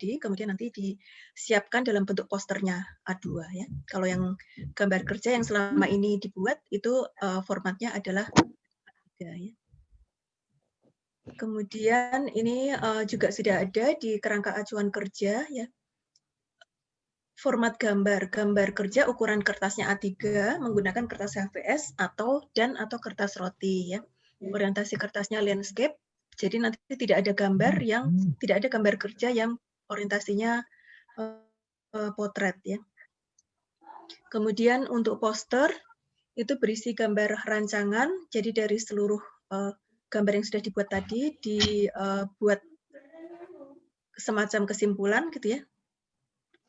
tadi, kemudian nanti disiapkan dalam bentuk posternya A2 ya. Kalau yang gambar kerja yang selama ini dibuat itu formatnya adalah A3 ya. Kemudian ini juga sudah ada di kerangka acuan kerja ya. Format gambar kerja ukuran kertasnya A3 menggunakan kertas HVS atau kertas roti ya. Orientasi kertasnya landscape. Jadi nanti tidak ada gambar kerja yang orientasinya potret ya. Kemudian untuk poster itu berisi gambar rancangan. Jadi dari seluruh gambar yang sudah dibuat tadi dibuat semacam kesimpulan gitu ya.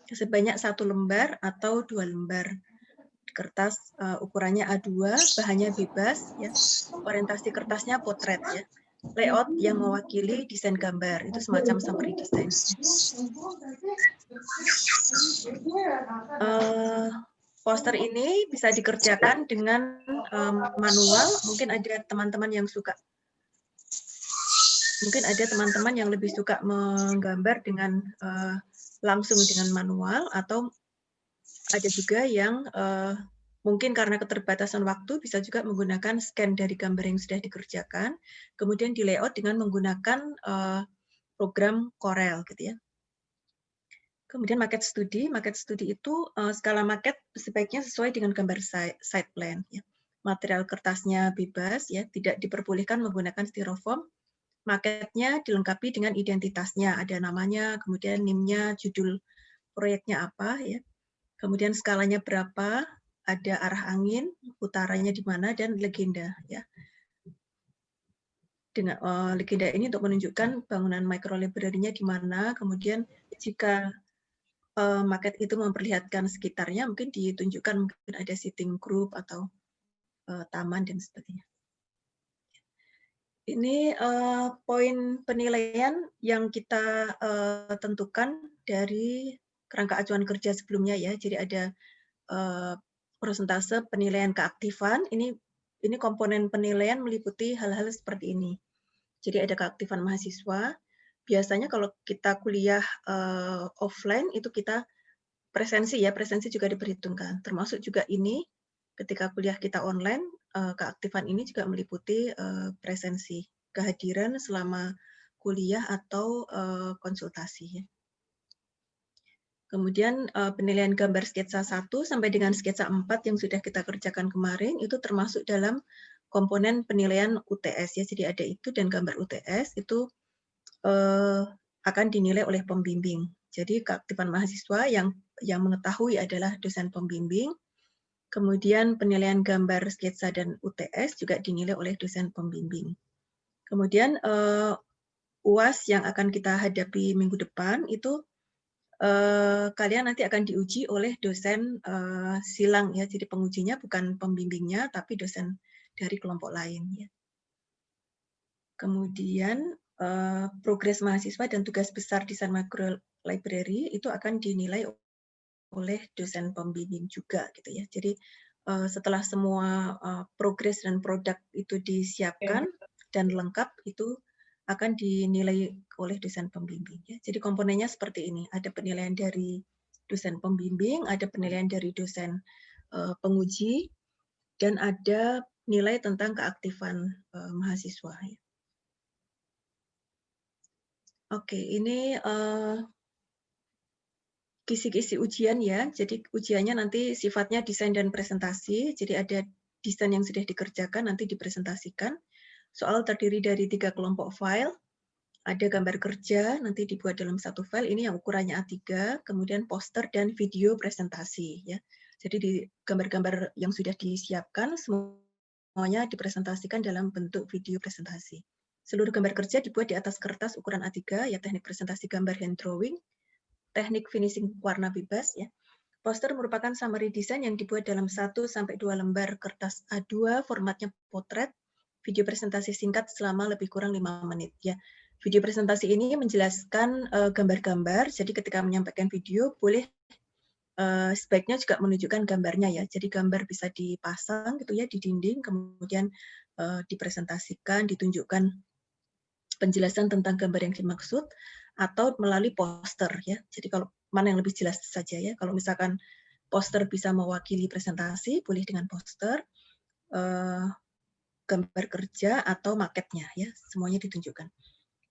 Sebanyak 1 lembar atau 2 lembar. Kertas ukurannya A2, bahannya bebas ya. Orientasi kertasnya potret ya. Layout yang mewakili desain gambar, itu semacam summary design. Poster ini bisa dikerjakan dengan manual. Mungkin ada teman-teman yang lebih suka menggambar dengan langsung dengan manual, atau ada juga yang mungkin karena keterbatasan waktu bisa juga menggunakan scan dari gambar yang sudah dikerjakan, kemudian di layout dengan menggunakan program Corel gitu ya. Kemudian maket studi itu skala maket sebaiknya sesuai dengan gambar site plan ya. Material kertasnya bebas ya, tidak diperbolehkan menggunakan styrofoam. Maketnya dilengkapi dengan identitasnya, ada namanya, kemudian NIM-nya, judul proyeknya apa ya. Kemudian skalanya berapa, ada arah angin, utaranya di mana, dan legenda ya. Dengan legenda ini untuk menunjukkan bangunan micro library-nya di mana, kemudian jika maket itu memperlihatkan sekitarnya, mungkin ditunjukkan mungkin ada sitting group atau taman dan sebagainya. Ini poin penilaian yang kita tentukan dari kerangka acuan kerja sebelumnya ya. Jadi ada persentase penilaian keaktifan. Ini komponen penilaian meliputi hal-hal seperti ini. Jadi ada keaktifan mahasiswa. Biasanya kalau kita kuliah offline itu kita presensi ya, presensi juga diperhitungkan. Termasuk juga ini ketika kuliah kita online, keaktifan ini juga meliputi presensi, kehadiran selama kuliah atau konsultasi. Kemudian penilaian gambar sketsa 1 sampai dengan sketsa 4 yang sudah kita kerjakan kemarin itu termasuk dalam komponen penilaian UTS ya. Jadi ada itu, dan gambar UTS itu akan dinilai oleh pembimbing. Jadi keaktifan mahasiswa yang mengetahui adalah dosen pembimbing. Kemudian penilaian gambar sketsa dan UTS juga dinilai oleh dosen pembimbing. Kemudian UAS yang akan kita hadapi minggu depan itu kalian nanti akan diuji oleh dosen silang ya. Jadi pengujinya bukan pembimbingnya tapi dosen dari kelompok lain ya. Kemudian progres mahasiswa dan tugas besar desain micro library itu akan dinilai oleh dosen pembimbing juga gitu ya. Jadi setelah semua progres dan produk itu disiapkan dan lengkap, itu akan dinilai oleh dosen pembimbing ya. Jadi komponennya seperti ini, ada penilaian dari dosen pembimbing, ada penilaian dari dosen penguji, dan ada nilai tentang keaktifan mahasiswa ya. Oke, ini kisi-kisi ujian ya. Jadi ujiannya nanti sifatnya desain dan presentasi. Jadi ada desain yang sudah dikerjakan nanti dipresentasikan. Soal terdiri dari 3 kelompok file. Ada gambar kerja nanti dibuat dalam satu file. Ini yang ukurannya A3. Kemudian poster dan video presentasi ya. Jadi di gambar-gambar yang sudah disiapkan semuanya dipresentasikan dalam bentuk video presentasi. Seluruh gambar kerja dibuat di atas kertas ukuran A3 ya, teknik presentasi gambar hand drawing. Teknik finishing warna bebas ya. Poster merupakan summary design yang dibuat dalam 1-2 lembar kertas A2, formatnya potret. Video presentasi singkat selama lebih kurang 5 menit ya. Video presentasi ini menjelaskan gambar-gambar. Jadi ketika menyampaikan video boleh sebaiknya juga menunjukkan gambarnya ya. Jadi gambar bisa dipasang gitu ya di dinding, kemudian dipresentasikan, ditunjukkan penjelasan tentang gambar yang dimaksud, atau melalui poster ya. Jadi kalau mana yang lebih jelas saja ya. Kalau misalkan poster bisa mewakili presentasi, boleh dengan poster, gambar kerja atau maketnya ya, semuanya ditunjukkan.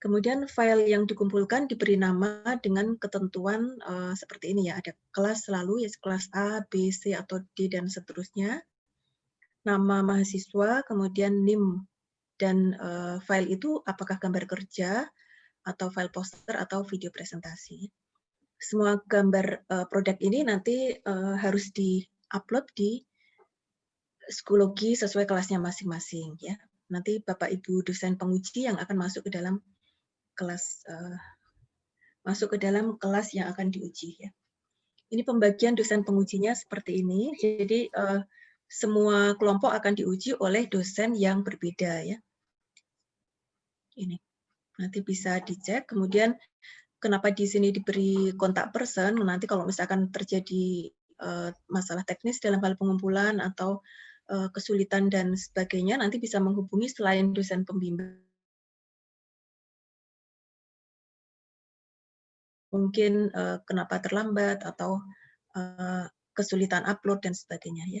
Kemudian file yang dikumpulkan diberi nama dengan ketentuan seperti ini ya, ada kelas selalu ya, kelas A, B, C, atau D, dan seterusnya. Nama mahasiswa, kemudian NIM, dan file itu apakah gambar kerja, atau file poster, atau video presentasi. Semua gambar produk ini nanti harus di-upload di Schoology sesuai kelasnya masing-masing ya. Nanti Bapak Ibu dosen penguji yang akan masuk ke dalam kelas yang akan diuji ya. Ini pembagian dosen pengujinya seperti ini. Jadi semua kelompok akan diuji oleh dosen yang berbeda ya. Ini nanti bisa dicek. Kemudian kenapa di sini diberi kontak person? Nanti kalau misalkan terjadi masalah teknis dalam hal pengumpulan atau kesulitan dan sebagainya, nanti bisa menghubungi selain dosen pembimbing. Mungkin kenapa terlambat atau kesulitan upload dan sebagainya ya.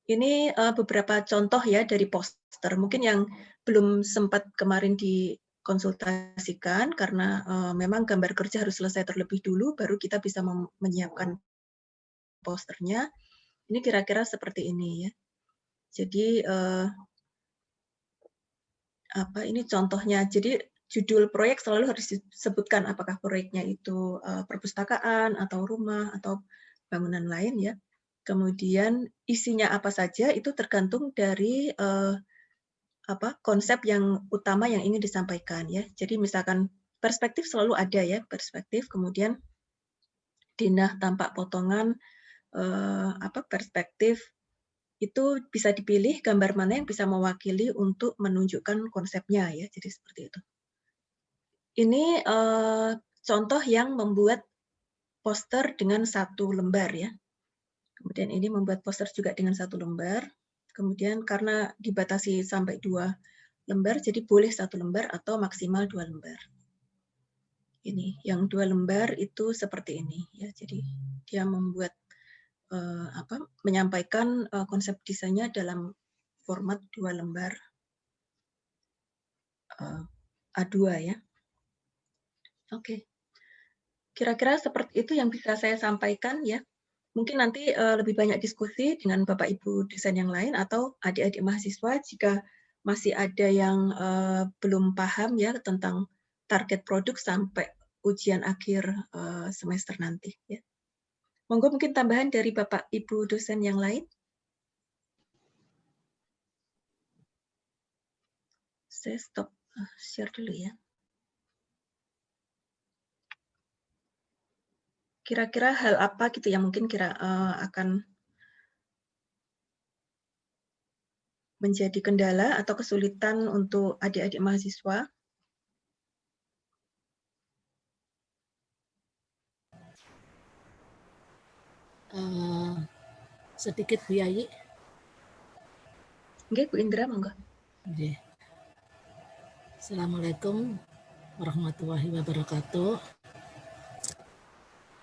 Ini beberapa contoh ya dari poster. Mungkin yang belum sempat kemarin dikonsultasikan karena memang gambar kerja harus selesai terlebih dulu, baru kita bisa menyiapkan posternya. Ini kira-kira seperti ini ya. Jadi ini contohnya. Jadi judul proyek selalu harus disebutkan apakah proyeknya itu perpustakaan atau rumah atau bangunan lain ya. Kemudian isinya apa saja itu tergantung dari konsep yang utama yang ingin disampaikan ya. Jadi misalkan perspektif selalu ada ya, perspektif, kemudian denah tampak potongan perspektif, itu bisa dipilih gambar mana yang bisa mewakili untuk menunjukkan konsepnya ya. Jadi seperti itu. Ini contoh yang membuat poster dengan satu lembar ya. Kemudian ini membuat poster juga dengan satu lembar. Kemudian karena dibatasi sampai 2 lembar, jadi boleh 1 lembar atau maksimal 2 lembar. Ini, yang 2 lembar itu seperti ini ya. Jadi dia membuat menyampaikan konsep desainnya dalam format 2 lembar A2 ya. Oke. Kira-kira seperti itu yang bisa saya sampaikan ya. Mungkin nanti lebih banyak diskusi dengan Bapak Ibu dosen yang lain atau adik-adik mahasiswa jika masih ada yang belum paham ya tentang target produk sampai ujian akhir semester nanti ya. Monggo mungkin tambahan dari Bapak Ibu dosen yang lain. Saya stop share dulu ya. Kira-kira hal apa gitu yang mungkin akan menjadi kendala atau kesulitan untuk adik-adik mahasiswa? Sedikit Bu Yayi. Oke, Bu Indra, monggo. Oke. Assalamualaikum warahmatullahi wabarakatuh.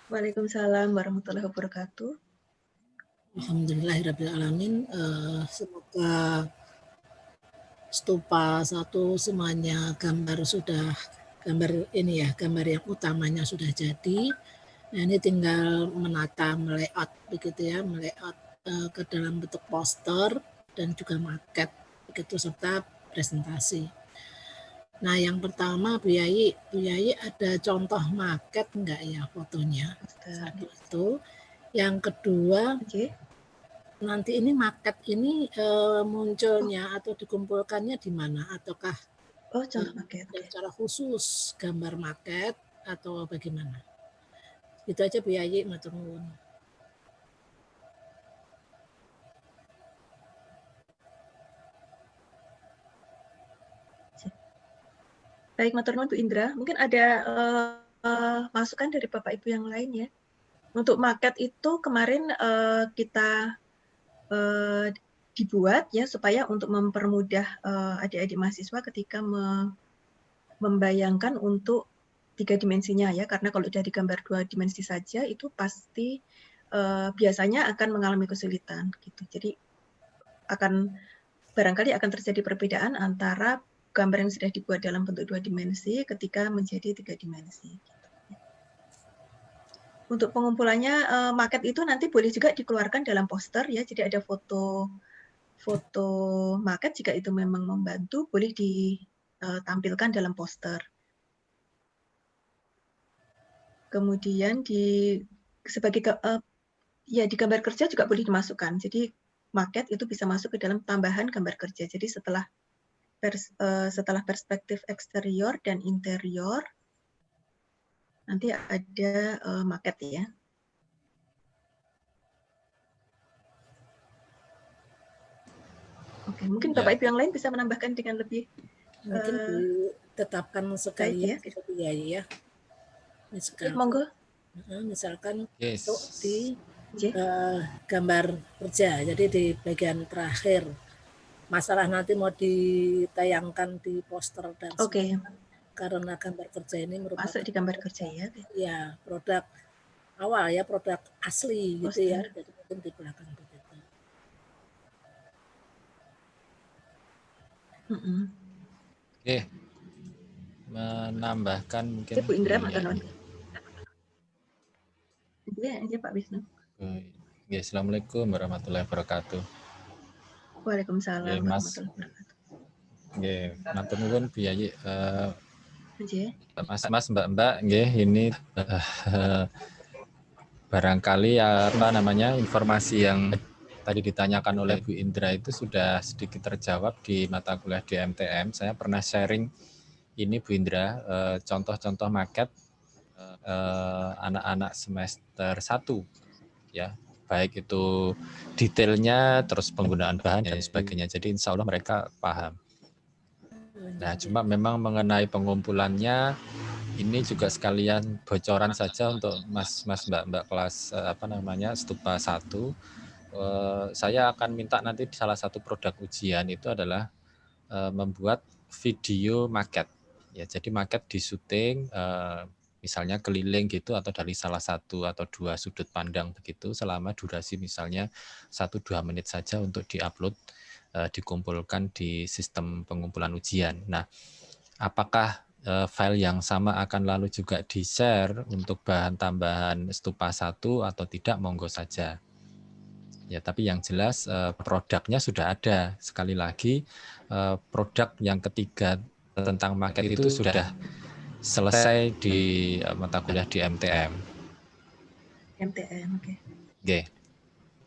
Waalaikumsalam warahmatullahi wabarakatuh. Alhamdulillahirrahmanirrahim. Semoga Stupa 1 semuanya gambar yang utamanya sudah jadi. Nah, ini tinggal menata melayout begitu ya, melayout ke dalam bentuk poster dan juga maket begitu serta presentasi. Nah, yang pertama Bu Yayi ada contoh maket enggak ya fotonya? Satu itu. Yang kedua, nanti ini maket ini munculnya atau dikumpulkannya di mana? Ataukah contoh maket secara khusus gambar maket atau bagaimana? Itu aja Bu Yayi, matur nuwun. Baik, matur nuwun Bu Indra. Mungkin ada masukan dari Bapak Ibu yang lain ya. Untuk maket itu kemarin kita dibuat ya supaya untuk mempermudah adik-adik mahasiswa ketika membayangkan untuk 3 dimensinya ya, karena kalau dari gambar 2 dimensi saja itu pasti biasanya akan mengalami kesulitan gitu. Jadi barangkali akan terjadi perbedaan antara gambar yang sudah dibuat dalam bentuk 2 dimensi ketika menjadi 3 dimensi. Untuk pengumpulannya, maket itu nanti boleh juga dikeluarkan dalam poster ya, jadi ada foto maket jika itu memang membantu, boleh ditampilkan dalam poster. Kemudian sebagai di gambar kerja juga boleh dimasukkan. Jadi maket itu bisa masuk ke dalam tambahan gambar kerja. Jadi setelah perspektif eksterior dan interior, nanti ada maket ya. Oke, mungkin Bapak Ibu yang lain bisa menambahkan dengan lebih mungkin ditetapkan sekalian ya. seperti ya. Misalkan untuk di gambar kerja, jadi di bagian terakhir masalah nanti mau ditayangkan di poster dan sebagainya, karena gambar kerja ini merupakan masuk di gambar kerja ya. Ya, produk awal ya, produk asli gitu ya, jadi mungkin di belakang begitu. Oke, menambahkan mungkin Bu Indra ya Pak Wisnu. Ya, Assalamualaikum warahmatullahi wabarakatuh. Waalaikumsalam warahmatullahi wabarakatuh. Nggih, matur nuwun Bu Yayi. Mas, Mbak, nggih, ini barangkali informasi yang tadi ditanyakan oleh Bu Indra itu sudah sedikit terjawab di mata kuliah di MTM. Saya pernah sharing ini Bu Indra, contoh-contoh maket anak-anak semester 1 ya, baik itu detailnya, terus penggunaan bahan dan sebagainya. Jadi insya Allah mereka paham. Nah, cuma memang mengenai pengumpulannya ini juga sekalian bocoran saja untuk Mas Mbak kelas Stupa 1. Saya akan minta nanti salah satu produk ujian itu adalah membuat video maket. Ya, jadi maket di syuting misalnya keliling gitu atau dari salah satu atau dua sudut pandang begitu selama durasi misalnya 1-2 menit saja untuk diupload, dikumpulkan di sistem pengumpulan ujian. Nah, apakah file yang sama akan lalu juga di-share untuk bahan tambahan Stupa 1 atau tidak, monggo saja. Ya, tapi yang jelas produknya sudah ada. Sekali lagi, produk yang ketiga tentang maket itu sudah selesai di mata kuliah di MTM. MTM, oke. Oke.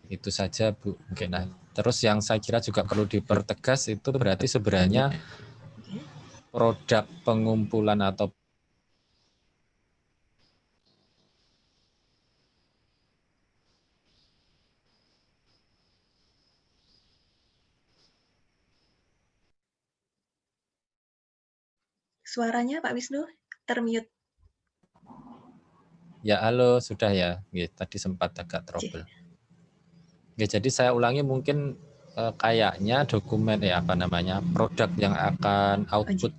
Itu saja Bu. Oke, nah, terus yang saya kira juga perlu dipertegas itu berarti sebenarnya produk pengumpulan atau Suaranya Pak Wisnu termute. Ya, halo, sudah ya. Tadi sempat agak trouble. Jadi saya ulangi mungkin kayaknya dokumen produk yang akan output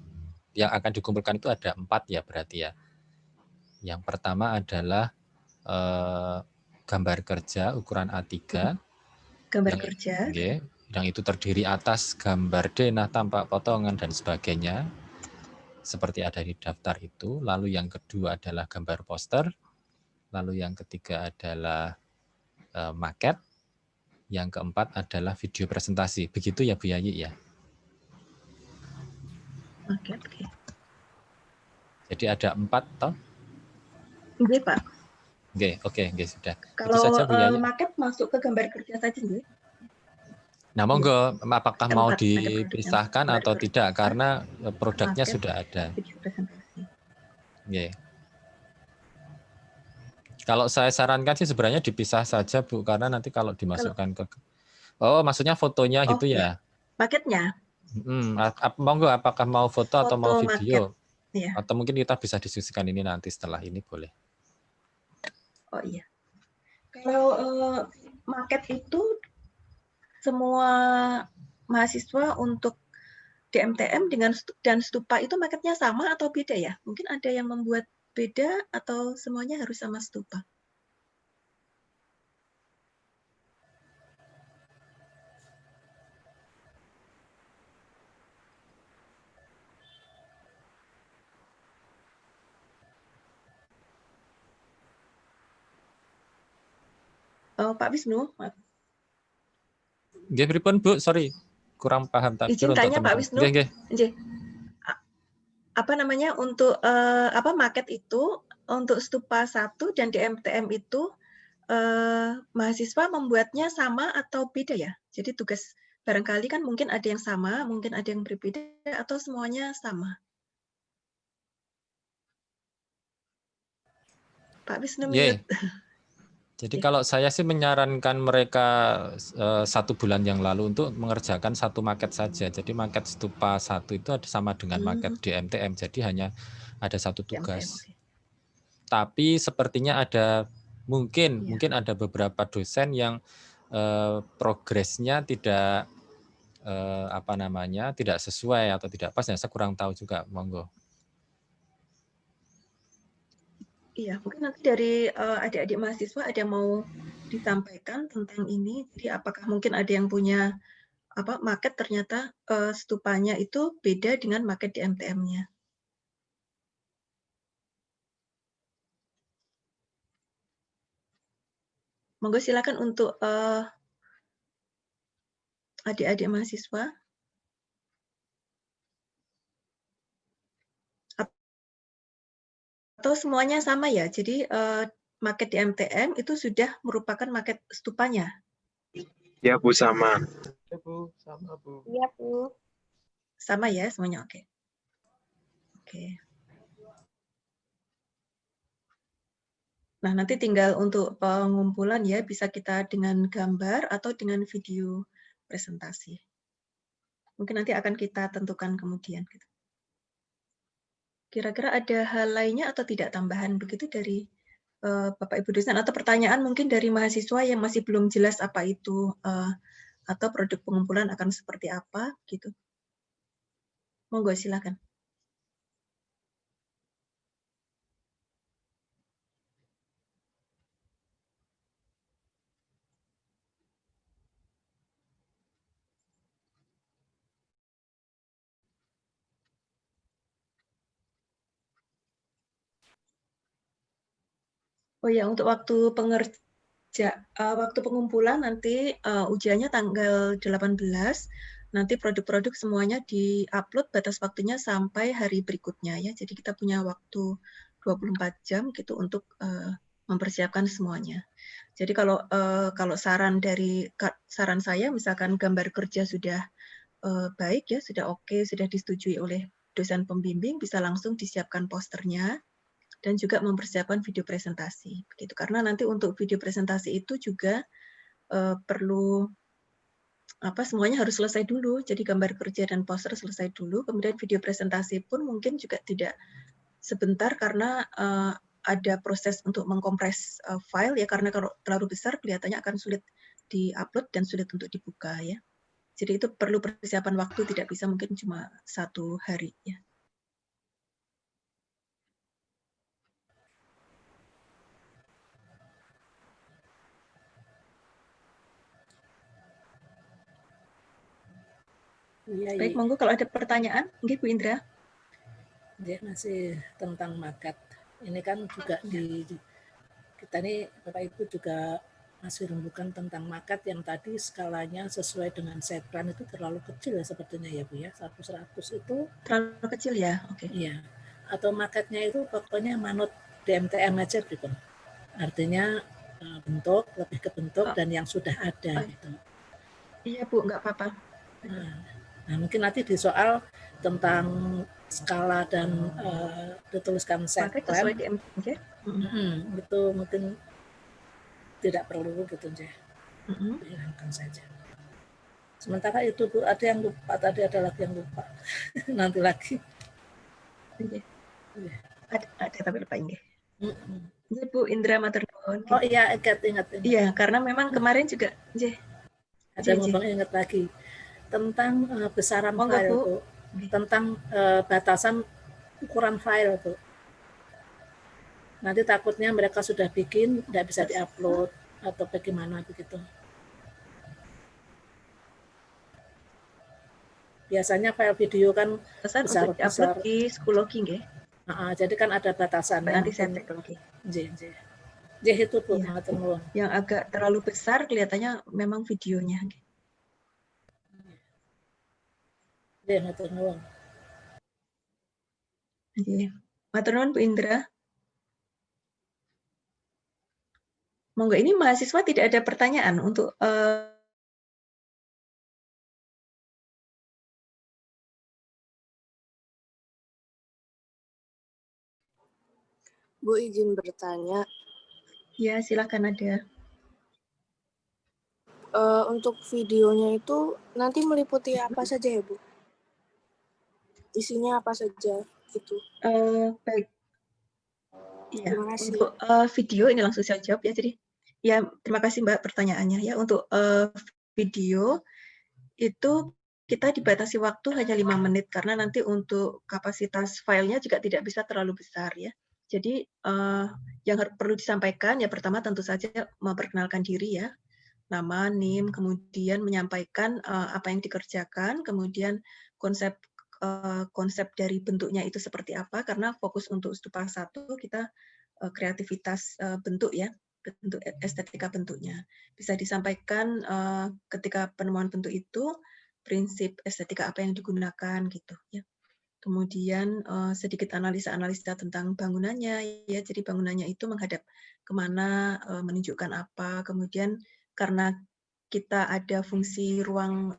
yang akan dikumpulkan itu ada 4 ya berarti ya. Yang pertama adalah gambar kerja ukuran A3. Gambar kerja. Yang itu terdiri atas gambar denah, tampak potongan dan sebagainya. Seperti ada di daftar itu. Lalu yang kedua adalah gambar poster. Lalu yang ketiga adalah maket. Yang keempat adalah video presentasi. Begitu ya Bu Yayi ya? Oke. Jadi ada 4 toh? Oke Pak. Oke, sudah. Kalau itu saja Bu Yayi. Maket masuk ke gambar kerja saja nggih? Nah, monggo, apakah mau dipisahkan atau tidak? Karena produknya maket, sudah ada. Video presentasi. Kalau saya sarankan sih sebenarnya dipisah saja Bu, karena nanti kalau dimasukkan ke maksudnya fotonya gitu ya? Maketnya? Monggo, apakah mau foto atau mau video? Ya. Atau mungkin kita bisa diskusikan ini nanti setelah ini boleh. Oh iya. Kalau maket itu semua mahasiswa untuk DMTM dan stupa itu marketnya sama atau beda ya? Mungkin ada yang membuat beda atau semuanya harus sama stupa? Oh, Pak Wisnu, maaf. Nggih pripun Bu, sorry kurang paham tak Izin tanya Pak Wisnu. Nggih. Apa namanya untuk market itu untuk stupa 1 dan DMTM itu mahasiswa membuatnya sama atau beda ya? Jadi tugas barangkali kan mungkin ada yang sama, mungkin ada yang berbeda atau semuanya sama. Pak Wisnu mute. Jadi kalau saya sih menyarankan mereka 1 bulan yang lalu untuk mengerjakan 1 market saja. Jadi market stupa 1 itu ada sama dengan market DMTM. Jadi hanya ada 1 tugas. DMTM, okay. Tapi sepertinya ada mungkin ada beberapa dosen yang progresnya tidak tidak sesuai atau tidak pas. Saya kurang tahu juga, monggo. Iya, mungkin nanti dari adik-adik mahasiswa ada yang mau disampaikan tentang ini. Jadi apakah mungkin ada yang punya market ternyata stupanya itu beda dengan market DMTM-nya. Monggo silakan untuk adik-adik mahasiswa. Atau semuanya sama ya? Jadi market DMTM itu sudah merupakan market stupanya? Ya Bu, sama. Ya Bu, sama Bu. Iya Bu. Sama ya semuanya, oke. Oke. Nah nanti tinggal untuk pengumpulan ya, bisa kita dengan gambar atau dengan video presentasi. Mungkin nanti akan kita tentukan kemudian. Kira-kira ada hal lainnya atau tidak tambahan begitu dari Bapak Ibu dosen atau pertanyaan mungkin dari mahasiswa yang masih belum jelas apa itu atau produk pengumpulan akan seperti apa gitu. Monggo silakan. Oh ya, untuk waktu waktu pengumpulan nanti ujiannya tanggal 18. Nanti produk-produk semuanya di-upload, batas waktunya sampai hari berikutnya ya. Jadi kita punya waktu 24 jam gitu untuk mempersiapkan semuanya. Jadi kalau saran saya, misalkan gambar kerja sudah baik ya, sudah oke, sudah disetujui oleh dosen pembimbing, bisa langsung disiapkan posternya. Dan juga mempersiapkan video presentasi begitu, karena nanti untuk video presentasi itu juga perlu semuanya harus selesai dulu. Jadi gambar kerja dan poster selesai dulu, kemudian video presentasi pun mungkin juga tidak sebentar karena ada proses untuk mengkompres file ya, karena kalau terlalu besar kelihatannya akan sulit di-upload dan sulit untuk dibuka ya. Jadi itu perlu persiapan waktu, tidak bisa mungkin cuma 1 hari ya. Baik, monggo kalau ada pertanyaan, mungkin Bu Indra. Ya, masih tentang market. Ini kan juga kita nih Bapak Ibu juga masih rembukan tentang market yang tadi skalanya sesuai dengan set plan itu terlalu kecil ya sepertinya ya Bu ya. 1/100 itu terlalu kecil ya, oke. Iya. Atau marketnya itu pokoknya manut DMTM aja gitu. Artinya bentuk, lebih ke bentuk dan yang sudah ada gitu. Iya Bu, nggak apa-apa. Nah, mungkin nanti di soal tentang skala dan dituliskan set plan. Itu mungkin tidak perlu gitu aja. Hilangkan saja. Sementara itu Bu, ada yang lupa, tadi ada lagi yang lupa. Nanti lagi. Ada tapi lupa ini. Ini Bu Indra matur nuwun. Oh iya, ingat. Iya, karena memang kemarin juga ada ngomong ingat lagi tentang besaran file Bu. tentang batasan ukuran file, Bu. Nanti takutnya mereka sudah bikin, tidak bisa diupload atau bagaimana begitu. Biasanya file video kan Pesan untuk diupload di Schoology nggih. Jadi kan ada batasannya. Nanti saya cek lagi. Itu Bu, ya. Yang agak terlalu besar kelihatannya memang videonya. Matur nuwun. Matur nuwun Bu Indra. Monggo, ini mahasiswa tidak ada pertanyaan untuk Bu, izin bertanya. Ya, silakan ada. Untuk videonya itu nanti meliputi apa saja ya, Bu? Isinya apa saja gitu? Baik. Ya, Terima kasih. untuk video ini langsung saya jawab ya. Jadi, ya terima kasih Mbak pertanyaannya ya. Untuk video itu kita dibatasi waktu hanya 5 menit karena nanti untuk kapasitas filenya juga tidak bisa terlalu besar ya. Jadi yang perlu disampaikan ya pertama tentu saja memperkenalkan diri ya, nama, NIM, kemudian menyampaikan apa yang dikerjakan, kemudian konsep dari bentuknya itu seperti apa, karena fokus untuk Stupa 1 kita kreativitas bentuk ya, bentuk estetika bentuknya. Bisa disampaikan ketika penemuan bentuk itu prinsip estetika apa yang digunakan gitu ya. Kemudian sedikit analisa-analisa tentang bangunannya ya. Jadi bangunannya itu menghadap kemana, menunjukkan apa. Kemudian karena kita ada fungsi ruang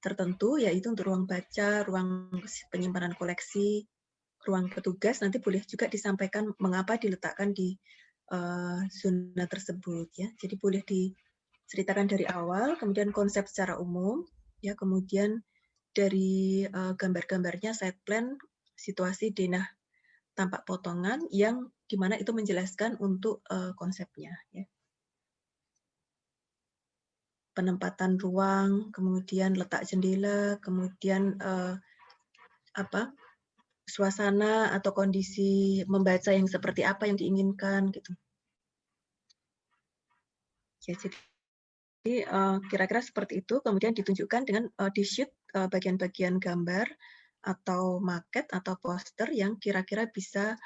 tertentu, yaitu untuk ruang baca, ruang penyimpanan koleksi, ruang petugas, nanti boleh juga disampaikan mengapa diletakkan di zona tersebut ya. Jadi boleh diceritakan dari awal, kemudian konsep secara umum, ya, kemudian dari gambar-gambarnya side plan, situasi denah tampak potongan yang dimana itu menjelaskan untuk konsepnya ya. Penempatan ruang, kemudian letak jendela, kemudian suasana atau kondisi membaca yang seperti apa yang diinginkan gitu. Ya, jadi kira-kira seperti itu, kemudian ditunjukkan dengan di-shoot bagian-bagian gambar atau maket atau poster yang kira-kira bisa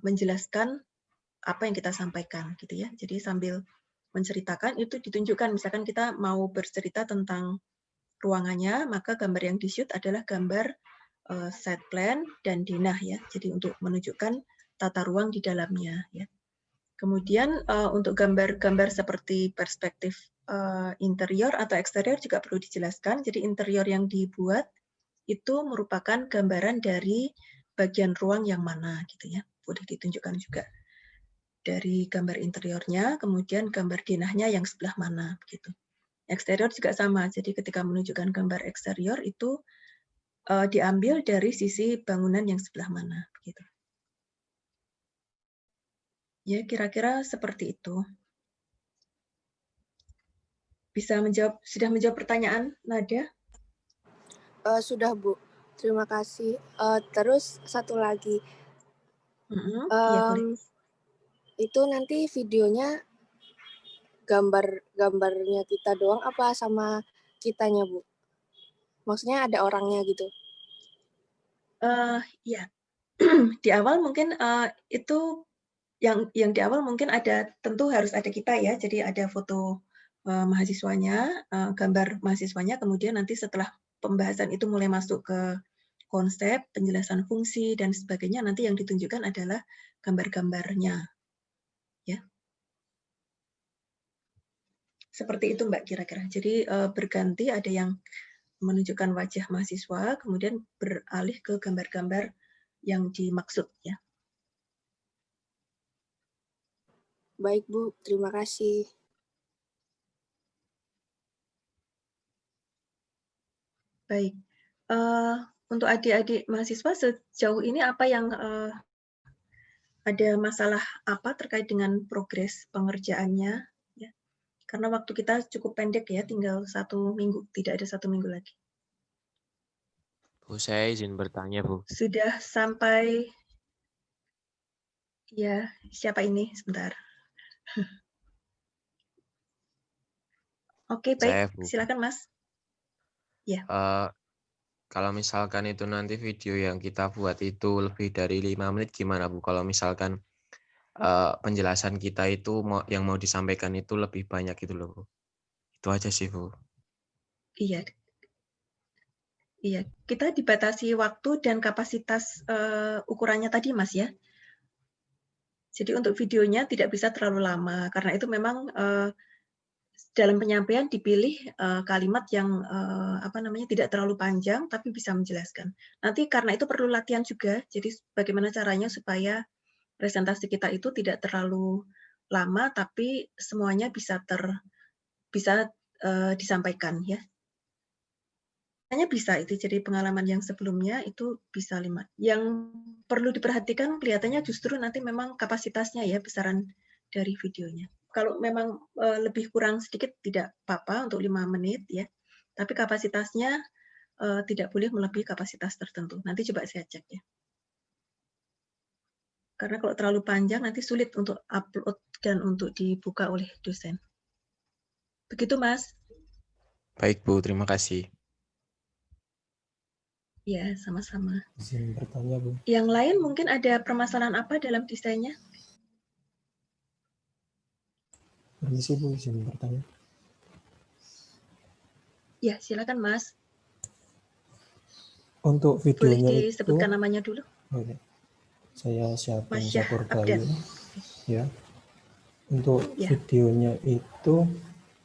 menjelaskan apa yang kita sampaikan gitu ya. Jadi sambil menceritakan itu ditunjukkan, misalkan kita mau bercerita tentang ruangannya, maka gambar yang di-shoot adalah gambar site plan dan denah ya. Jadi untuk menunjukkan tata ruang di dalamnya ya. Kemudian untuk gambar-gambar seperti perspektif interior atau eksterior juga perlu dijelaskan. Jadi interior yang dibuat itu merupakan gambaran dari bagian ruang yang mana gitu ya. Boleh ditunjukkan juga dari gambar interiornya, kemudian gambar denahnya yang sebelah mana gitu. Eksterior juga sama. Jadi ketika menunjukkan gambar eksterior itu diambil dari sisi bangunan yang sebelah mana gitu. Ya, kira-kira seperti itu. Sudah menjawab pertanyaan, Nada? Sudah, Bu. Terima kasih. Terus satu lagi. Ya, boleh. Itu nanti videonya gambarnya kita doang apa sama kitanya, Bu? Maksudnya ada orangnya gitu? Ya, di awal mungkin itu yang di awal mungkin ada, tentu harus ada kita ya, jadi ada foto mahasiswanya, gambar mahasiswanya, kemudian nanti setelah pembahasan itu mulai masuk ke konsep, penjelasan fungsi, dan sebagainya, nanti yang ditunjukkan adalah gambar-gambarnya. Ya. Seperti itu Mbak kira-kira. Jadi berganti, ada yang menunjukkan wajah mahasiswa, kemudian beralih ke gambar-gambar yang dimaksud ya. Baik, Bu. Terima kasih. Baik. Untuk adik-adik mahasiswa sejauh ini apa yang ada masalah apa terkait dengan progres pengerjaannya? Ya. Karena waktu kita cukup pendek ya, tinggal 1 minggu, tidak ada 1 minggu lagi. Bu, saya izin bertanya, Bu. Sudah sampai, ya, siapa ini? Sebentar. Oke, Saya, baik. Bu. Silakan, Mas. Ya. Kalau misalkan itu nanti video yang kita buat itu lebih dari 5 menit, gimana, Bu? Kalau misalkan penjelasan kita itu yang mau disampaikan itu lebih banyak gitu loh, Bu. Itu aja sih, Bu. Iya. Iya, kita dibatasi waktu dan kapasitas ukurannya tadi, Mas, ya. Jadi untuk videonya tidak bisa terlalu lama, karena itu memang dalam penyampaian dipilih kalimat yang tidak terlalu panjang, tapi bisa menjelaskan. Nanti karena itu perlu latihan juga, jadi bagaimana caranya supaya presentasi kita itu tidak terlalu lama, tapi semuanya bisa disampaikan, ya. Hanya bisa itu, jadi pengalaman yang sebelumnya itu bisa 5. Yang perlu diperhatikan kelihatannya justru nanti memang kapasitasnya ya, besaran dari videonya. Kalau memang lebih kurang sedikit tidak apa-apa untuk 5 menit ya, tapi kapasitasnya tidak boleh melebihi kapasitas tertentu. Nanti coba saya cek ya. Karena kalau terlalu panjang nanti sulit untuk upload dan untuk dibuka oleh dosen. Begitu, Mas. Baik, Bu. Terima kasih. Ya, sama-sama. Izin bertanya, Bu. Yang lain mungkin ada permasalahan apa dalam desainnya? Permisi, Bu, izin bertanya. Ya, silakan, Mas. Untuk Boleh videonya itu, disebutkan namanya dulu. oke. Saya Syahban Mas Syah Syahkur Abdan. Gayu. Ya. Untuk Ya. videonya itu,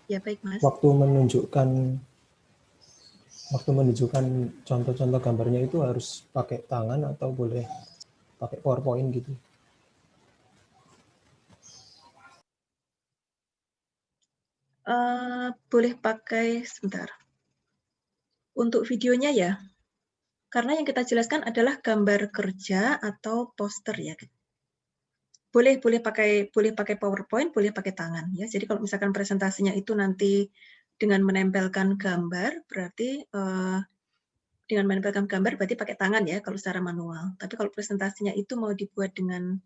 Ya, baik, Mas. waktu menunjukkan contoh-contoh gambarnya itu harus pakai tangan atau boleh pakai PowerPoint gitu? Boleh pakai sebentar. Untuk videonya ya, karena yang kita jelaskan adalah gambar kerja atau poster ya. Boleh pakai PowerPoint, boleh pakai tangan ya. Jadi kalau misalkan presentasinya itu nanti dengan menempelkan gambar, berarti pakai tangan ya kalau secara manual. Tapi kalau presentasinya itu mau dibuat dengan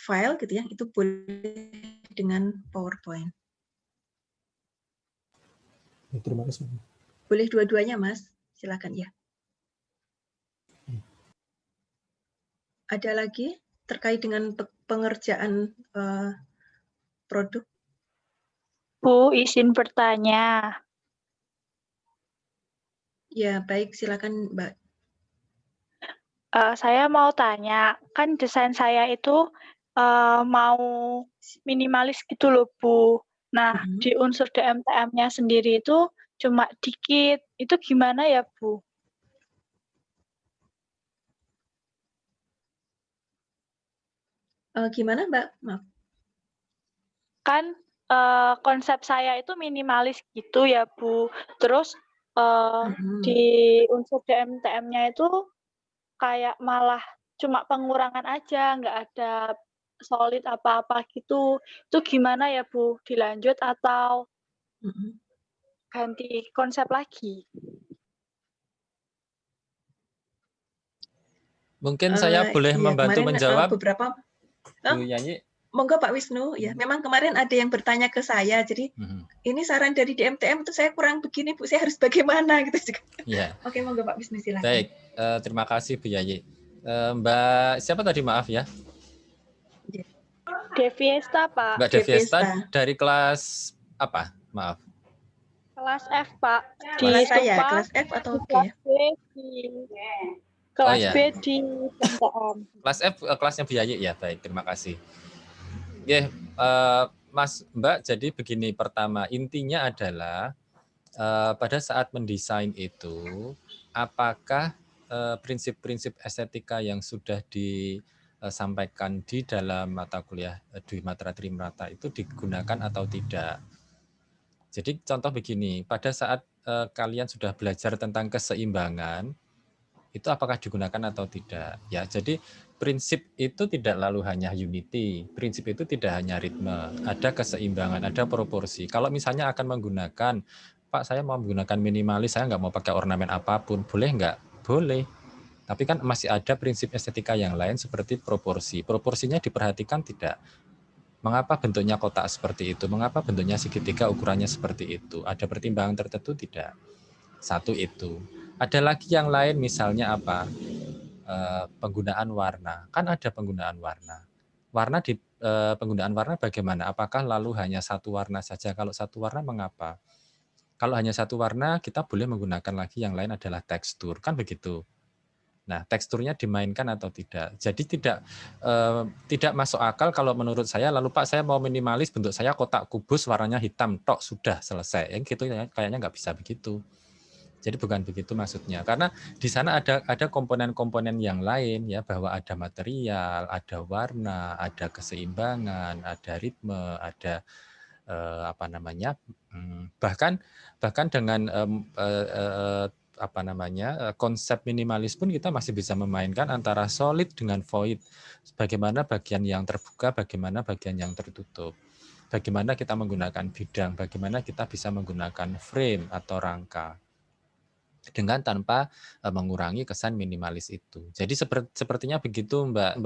file gitu ya, itu boleh dengan PowerPoint. Ya, terima kasih. Boleh dua-duanya, Mas. Silakan ya. Ada lagi terkait dengan pengerjaan produk? Bu, izin bertanya. Ya, baik. Silakan, Mbak. Saya mau tanya, kan desain saya itu mau minimalis gitu loh, Bu. Nah, di unsur DMTM-nya sendiri itu cuma dikit. Itu gimana ya, Bu? Gimana, Mbak? Maaf. Kan konsep saya itu minimalis gitu ya, Bu. Terus di unsur DMTM-nya itu kayak malah cuma pengurangan aja, nggak ada solid apa-apa gitu. Itu gimana ya, Bu? Dilanjut atau ganti konsep lagi? Mungkin saya boleh membantu menjawab, beberapa. Bu Yanyi. Monggo Pak Wisnu, ya. Memang kemarin ada yang bertanya ke saya, jadi ini saran dari DMTM itu saya kurang begini, Bu, saya harus bagaimana gitu juga. Ya. Oke, monggo Pak Wisnu silakan. Baik, terima kasih Bu Yanyi. Mbak siapa tadi, maaf ya? Deviesta, Pak. Mbak Deviesta dari kelas apa? Maaf. Kelas F, Pak. Di Kelas saya, Stupa, kelas F atau G? kelas B di kelas B di DMTM. Kelas F, kelasnya Bu Yanyi, ya baik, terima kasih. Ya, Mas Mbak, jadi begini, pertama intinya adalah pada saat mendesain itu, apakah prinsip-prinsip estetika yang sudah disampaikan di dalam mata kuliah Dwi Matra Trimrata itu digunakan atau tidak. Jadi contoh begini, pada saat kalian sudah belajar tentang keseimbangan, itu apakah digunakan atau tidak. Ya, jadi prinsip itu tidak lalu hanya unity, prinsip itu tidak hanya ritme, ada keseimbangan, ada proporsi. Kalau misalnya akan menggunakan Pak saya mau menggunakan minimalis, saya nggak mau pakai ornamen apapun, boleh nggak? Boleh. Tapi kan masih ada prinsip estetika yang lain seperti proporsi. Proporsinya diperhatikan tidak? Mengapa bentuknya kotak seperti itu? Mengapa bentuknya segitiga ukurannya seperti itu? Ada pertimbangan tertentu tidak? Satu itu. Ada lagi yang lain misalnya apa? Penggunaan warna. Kan ada penggunaan warna. Penggunaan warna bagaimana? Apakah lalu hanya satu warna saja? Kalau satu warna mengapa? Kalau hanya satu warna kita boleh menggunakan lagi yang lain adalah tekstur. Kan begitu. Nah, teksturnya dimainkan atau tidak. Jadi tidak masuk akal kalau menurut saya, lalu Pak saya mau minimalis, bentuk saya kotak kubus warnanya hitam, tok sudah selesai. Gitu kayaknya nggak bisa begitu. Jadi bukan begitu maksudnya. Karena di sana ada komponen-komponen yang lain ya, bahwa ada material, ada warna, ada keseimbangan, ada ritme, ada bahkan dengan konsep minimalis pun kita masih bisa memainkan antara solid dengan void. Bagaimana bagian yang terbuka, bagaimana bagian yang tertutup. Bagaimana kita menggunakan bidang, bagaimana kita bisa menggunakan frame atau rangka. Dengan tanpa mengurangi kesan minimalis itu. Jadi sepertinya begitu Mbak.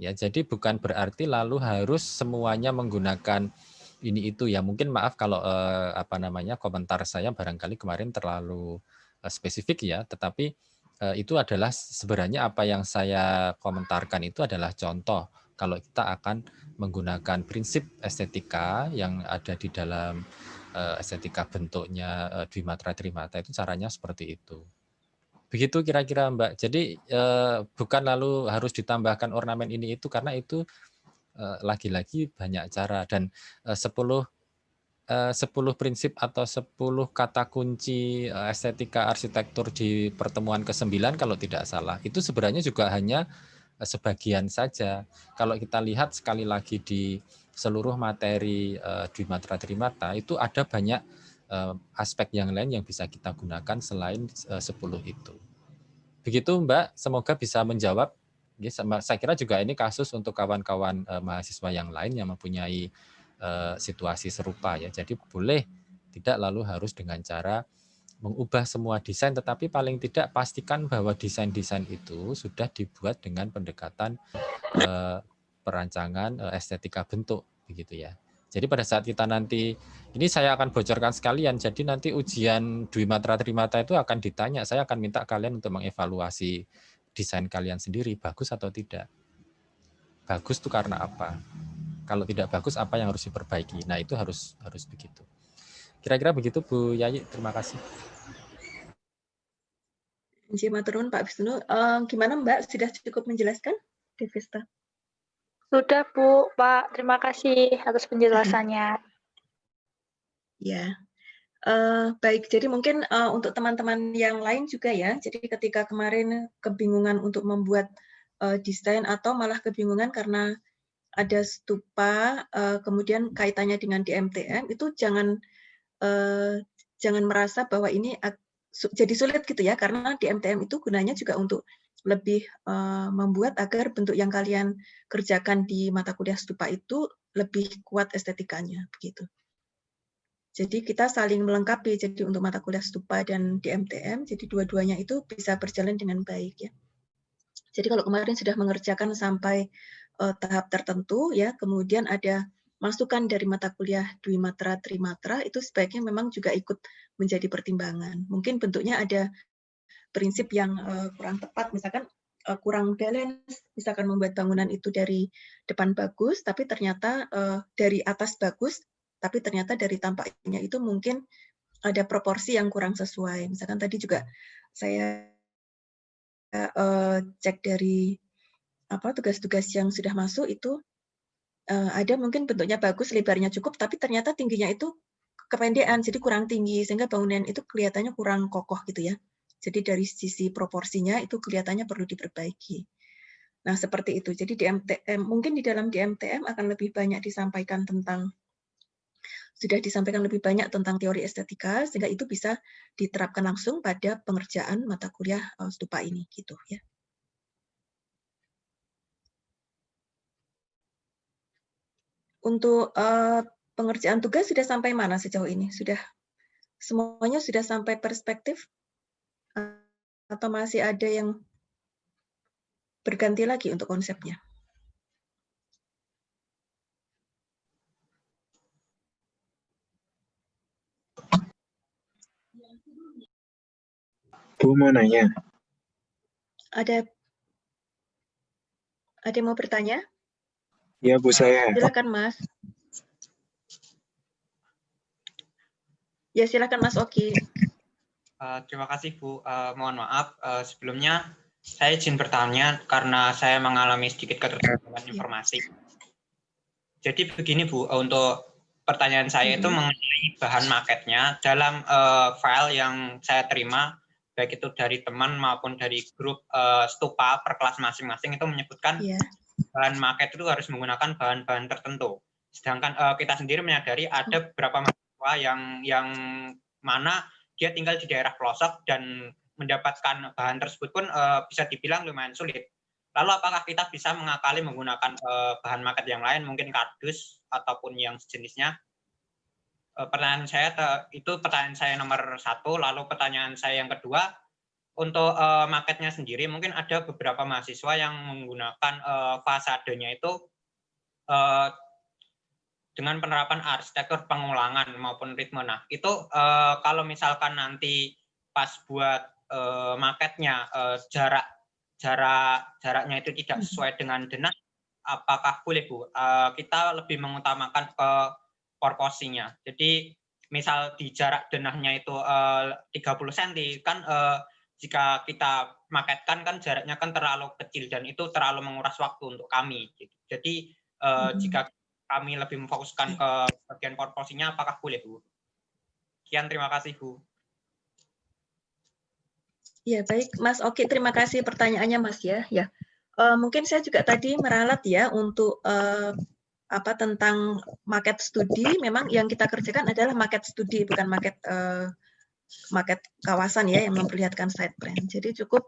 Ya, jadi bukan berarti lalu harus semuanya menggunakan ini itu ya. Mungkin maaf kalau komentar saya barangkali kemarin terlalu spesifik ya, tetapi itu adalah sebenarnya apa yang saya komentarkan itu adalah contoh kalau kita akan menggunakan prinsip estetika yang ada di dalam estetika bentuknya dwimatra trimatra itu caranya seperti itu. Begitu kira-kira Mbak. Jadi bukan lalu harus ditambahkan ornamen ini itu karena itu lagi-lagi banyak cara dan 10 prinsip atau 10 kata kunci estetika arsitektur di pertemuan ke-9 kalau tidak salah. Itu sebenarnya juga hanya sebagian saja. Kalau kita lihat sekali lagi di seluruh materi dwimatra trimatra itu ada banyak aspek yang lain yang bisa kita gunakan selain 10 itu. Begitu Mbak, semoga bisa menjawab. Saya kira juga ini kasus untuk kawan-kawan mahasiswa yang lain yang mempunyai situasi serupa ya. Jadi boleh tidak lalu harus dengan cara mengubah semua desain, tetapi paling tidak pastikan bahwa desain-desain itu sudah dibuat dengan pendekatan perancangan estetika bentuk begitu ya. Jadi pada saat kita nanti, ini saya akan bocorkan sekalian, jadi nanti ujian dwimatra trimatra itu akan ditanya, saya akan minta kalian untuk mengevaluasi desain kalian sendiri, bagus atau tidak. Bagus itu karena apa? Kalau tidak bagus, apa yang harus diperbaiki? Nah itu harus begitu. Kira-kira begitu Bu Yayi, terima kasih. Matur nuwun Pak Wisnu. Gimana Mbak, sudah cukup menjelaskan di Vista? Sudah Bu, Pak. Terima kasih atas penjelasannya. Ya, baik. Jadi mungkin untuk teman-teman yang lain juga ya. Jadi ketika kemarin kebingungan untuk membuat desain atau malah kebingungan karena ada stupa, kemudian kaitannya dengan DMTM, itu jangan merasa bahwa ini jadi sulit gitu ya, karena DMTM itu gunanya juga untuk lebih membuat agar bentuk yang kalian kerjakan di mata kuliah stupa itu lebih kuat estetikanya, begitu. Jadi kita saling melengkapi, jadi untuk mata kuliah stupa dan DMTM, jadi dua-duanya itu bisa berjalan dengan baik ya. Jadi kalau kemarin sudah mengerjakan sampai tahap tertentu ya, kemudian ada masukan dari mata kuliah dwimatra trimatra, itu sebaiknya memang juga ikut menjadi pertimbangan. Mungkin bentuknya ada prinsip yang kurang tepat, misalkan kurang balance, misalkan membuat bangunan itu dari depan bagus, tapi ternyata dari atas bagus, tapi ternyata dari tampaknya itu mungkin ada proporsi yang kurang sesuai. Misalkan tadi juga saya cek dari tugas-tugas yang sudah masuk itu ada mungkin bentuknya bagus, lebarnya cukup, tapi ternyata tingginya itu kependekan, jadi kurang tinggi, sehingga bangunan itu kelihatannya kurang kokoh gitu ya. Jadi dari sisi proporsinya itu kelihatannya perlu diperbaiki. Nah seperti itu. Jadi mungkin di dalam DMTM akan lebih banyak disampaikan lebih banyak tentang teori estetika, sehingga itu bisa diterapkan langsung pada pengerjaan mata kuliah stupa ini gitu ya. Untuk pengerjaan tugas sudah sampai mana sejauh ini? Sudah Semuanya sudah sampai perspektif? Atau masih ada yang berganti lagi untuk konsepnya? Bu mau nanya. Ada yang mau bertanya? Ya Bu saya. Silakan Mas. Ya silakan Mas Oki. Terima kasih Bu. Mohon maaf sebelumnya saya izin bertanya karena saya mengalami sedikit keterbatasan informasi. Jadi begini Bu, untuk pertanyaan saya itu mengenai bahan marketnya dalam file yang saya terima, baik itu dari teman maupun dari grup Stupa per kelas masing-masing itu menyebutkan bahan market itu harus menggunakan bahan-bahan tertentu. Sedangkan kita sendiri menyadari ada beberapa mahasiswa yang mana dia tinggal di daerah pelosok dan mendapatkan bahan tersebut pun bisa dibilang lumayan sulit. Lalu apakah kita bisa mengakali menggunakan bahan market yang lain, mungkin kardus ataupun yang sejenisnya? Pertanyaan saya nomor 1. Lalu pertanyaan saya yang kedua, untuk marketnya sendiri mungkin ada beberapa mahasiswa yang menggunakan fasadenya itu dengan penerapan arsitektur pengulangan maupun ritme. Nah, itu kalau misalkan nanti pas buat marketnya jaraknya itu tidak sesuai dengan denah, apakah boleh Bu? Kita lebih mengutamakan ke proporsinya. Jadi misal di jarak denahnya itu 30 cm kan jika kita marketkan kan jaraknya kan terlalu kecil dan itu terlalu menguras waktu untuk kami. Jadi jika kami lebih memfokuskan ke bagian proporsinya, apakah boleh Bu? Sekian, terima kasih Bu. Ya baik Mas Oki, terima kasih pertanyaannya Mas ya. Ya mungkin saya juga tadi meralat ya untuk tentang market studi. Memang yang kita kerjakan adalah market studi, bukan market kawasan ya yang memperlihatkan site plan. Jadi cukup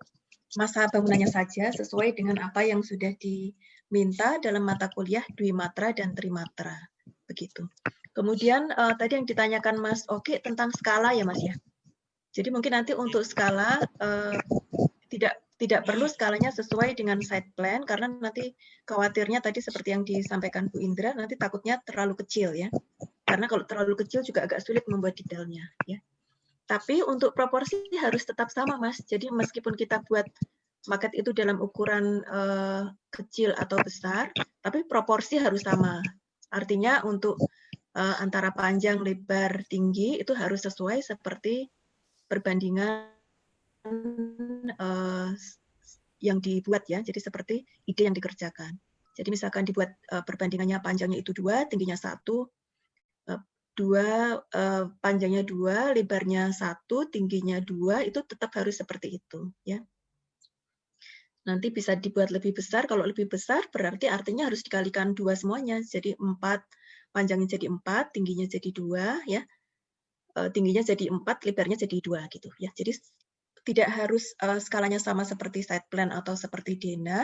masa bangunannya saja sesuai dengan apa yang sudah diminta dalam mata kuliah Dwimatra dan Trimatra. Begitu. Kemudian tadi yang ditanyakan Mas Oki tentang skala ya Mas ya. Jadi mungkin nanti untuk skala tidak perlu skalanya sesuai dengan site plan karena nanti khawatirnya tadi seperti yang disampaikan Bu Indra nanti takutnya terlalu kecil ya. Karena kalau terlalu kecil juga agak sulit membuat detailnya ya. Tapi untuk proporsi harus tetap sama Mas. Jadi meskipun kita buat market itu dalam ukuran kecil atau besar, tapi proporsi harus sama. Artinya untuk antara panjang, lebar, tinggi itu harus sesuai seperti perbandingan yang dibuat ya. Jadi seperti ide yang dikerjakan. Jadi misalkan dibuat perbandingannya panjangnya itu 2, tingginya 1, panjangnya 2, lebarnya 1, tingginya 2, itu tetap harus seperti itu ya. Nanti bisa dibuat lebih besar, kalau lebih besar berarti artinya harus dikalikan 2 semuanya, jadi 4, panjangnya jadi 4, tingginya jadi 2 ya. Tingginya jadi 4, lebarnya jadi 2 gitu ya. Jadi tidak harus skalanya sama seperti site plan atau seperti denah,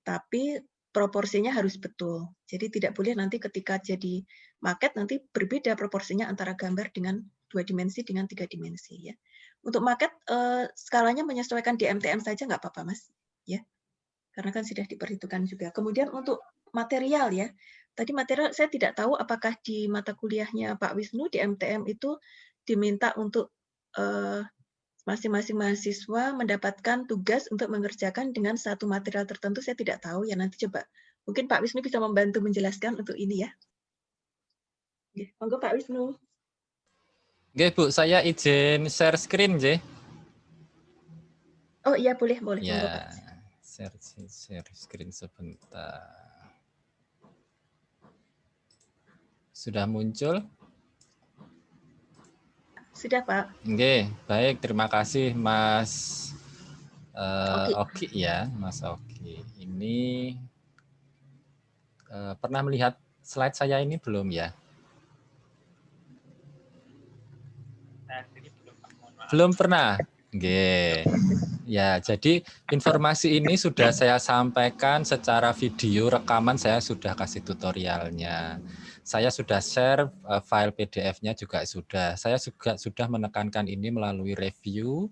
tapi proporsinya harus betul. Jadi tidak boleh nanti ketika jadi market nanti berbeda proporsinya antara gambar dengan 2 dimensi dengan 3 dimensi ya. Untuk market skalanya menyesuaikan di MTM saja nggak apa-apa Mas ya. Karena kan sudah diperhitungkan juga. Kemudian untuk material ya. Tadi material saya tidak tahu apakah di mata kuliahnya Pak Wisnu di MTM itu diminta untuk masing-masing mahasiswa mendapatkan tugas untuk mengerjakan dengan satu material tertentu, saya tidak tahu ya, nanti coba mungkin Pak Wisnu bisa membantu menjelaskan untuk ini ya. Oke, monggo Pak Wisnu. Oke Bu, saya izin share screen J. Oh iya boleh ya, monggo Pak. Share screen sebentar. Sudah muncul? Sudah Pak. Oke, baik. Terima kasih Mas Oki ya, Mas Oki. Ini pernah melihat slide saya ini belum ya? Belum pernah. Oke. Ya, jadi informasi ini sudah saya sampaikan secara video, rekaman saya sudah kasih tutorialnya. Saya sudah share file PDF-nya juga sudah. Saya juga sudah menekankan ini melalui review